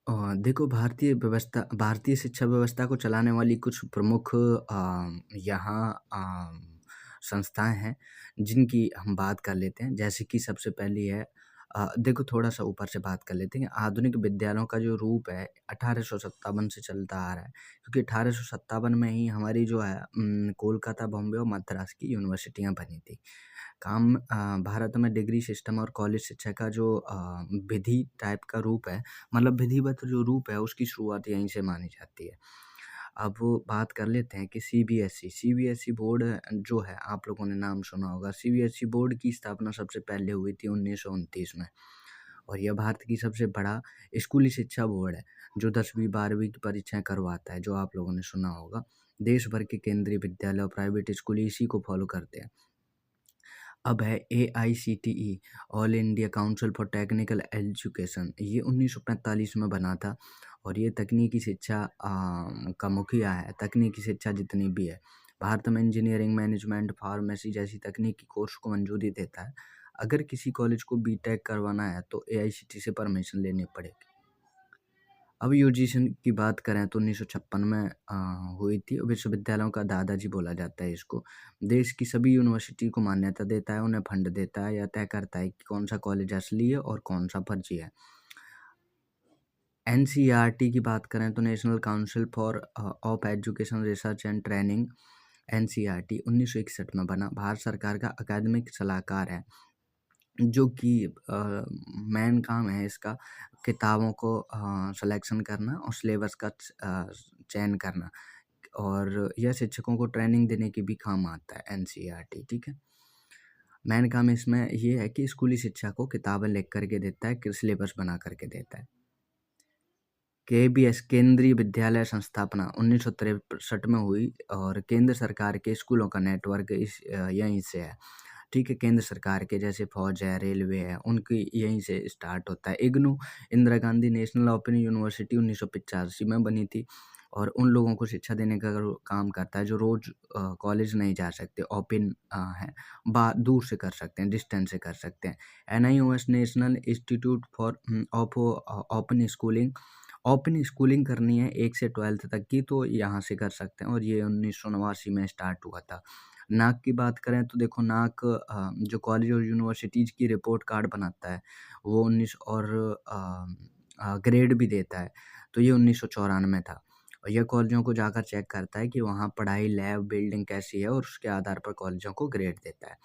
देखो भारतीय शिक्षा व्यवस्था को चलाने वाली कुछ प्रमुख यहाँ संस्थाएँ हैं, जिनकी हम बात कर लेते हैं। जैसे कि सबसे पहली है देखो थोड़ा-सा ऊपर से बात कर लेते हैं। आधुनिक विद्यालयों का जो रूप है 1857 से चलता आ रहा है, क्योंकि 1857 में ही हमारी जो है कोलकाता, बॉम्बे और मद्रास की यूनिवर्सिटियाँ बनी थी। भारत में डिग्री सिस्टम और कॉलेज शिक्षा का जो विधि टाइप का रूप है, मतलब विधिवत जो रूप है उसकी शुरुआत यहीं से मानी जाती है। अब वो बात कर लेते हैं कि सीबीएसई बोर्ड जो है आप लोगों ने नाम सुना होगा। सीबीएसई बोर्ड की स्थापना सबसे पहले हुई थी 1929 में और यह भारत की सबसे बड़ा स्कूली शिक्षा बोर्ड है, जो 10वीं 12वीं की परीक्षाएँ करवाता है, जो आप लोगों ने सुना होगा। देश भर के केंद्रीय विद्यालय और प्राइवेट स्कूल इसी को फॉलो करते हैं। अब है AICTE all India council for technical education. ये 1945 में बना था और ये तकनीकी शिक्षा का मुखिया है। तकनीकी शिक्षा जितनी भी है, भारत में इंजीनियरिंग, मैनेजमेंट, फार्मेसी जैसी तकनीकी कोर्स को मंजूरी देता है। अगर किसी कॉलेज को बीटेक करवाना है तो एआईसीटीई से परमिशन लेनी पड़ेगी। अब यूजीसी की बात करें तो 1956 में हुई थी। विश्वविद्यालयों का दादाजी बोला जाता है इसको। देश की सभी यूनिवर्सिटी को मान्यता देता है, उन्हें फंड देता है या तय करता है कि कौन सा कॉलेज असली है और कौन सा फर्जी है। एनसीईआरटी की बात करें तो national council for of education research and training, NCERT 1961 में बना। भारत सरकार का अकादमिक सलाहकार है, जो कि मेन काम है इसका किताबों को सिलेक्शन करना और सिलेबस का चयन करना, और यह शिक्षकों को ट्रेनिंग देने की भी काम आता है एनसीईआरटी, ठीक है। मेन काम इसमें ये है कि स्कूली शिक्षा को किताबें लिख करके देता है, कि सिलेबस बना करके देता है। केबीएस केंद्रीय विद्यालय संस्थापना 1963 में हुई और केंद्र सरकार के स्कूलों का नेटवर्क यहीं से है, ठीक है। केंद्र सरकार के जैसे फौज है, रेलवे है, उनकी यहीं से स्टार्ट होता है। IGNOU Indira Gandhi national open university 1985 में बनी थी और उन लोगों को शिक्षा देने का काम करता है जो रोज कॉलेज नहीं जा सकते, ओपन है, दूर से कर सकते हैं, डिस्टेंस से कर सकते हैं। NIOS national institute for of open schooling, open schooling करनी है 1 से 12th तक की तो यहाँ से कर सकते हैं और ये 1989 में स्टार्ट हुआ था। नाक की बात करें तो देखो नाक जो कॉलेज और यूनिवर्सिटीज़ की रिपोर्ट कार्ड बनाता है वो 19 और ग्रेड भी देता है, तो ये 1994 में था और यह कॉलेजों को जाकर चेक करता है कि वहाँ पढ़ाई, लैब, बिल्डिंग कैसी है और उसके आधार पर कॉलेजों को ग्रेड देता है।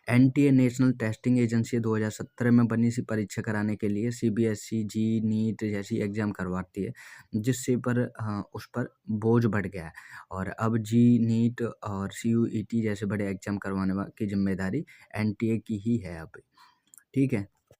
एनटीए नेशनल टेस्टिंग एजेंसी 2017 में बनी, सी परीक्षा कराने के लिए सीबीएसई, जी, नीट जैसी एग्ज़ाम करवाती है, जिससे उस पर बोझ बढ़ गया है और अब जी, नीट और सीयूईटी जैसे बड़े एग्ज़ाम करवाने की ज़िम्मेदारी एनटीए की ही है अब, ठीक है।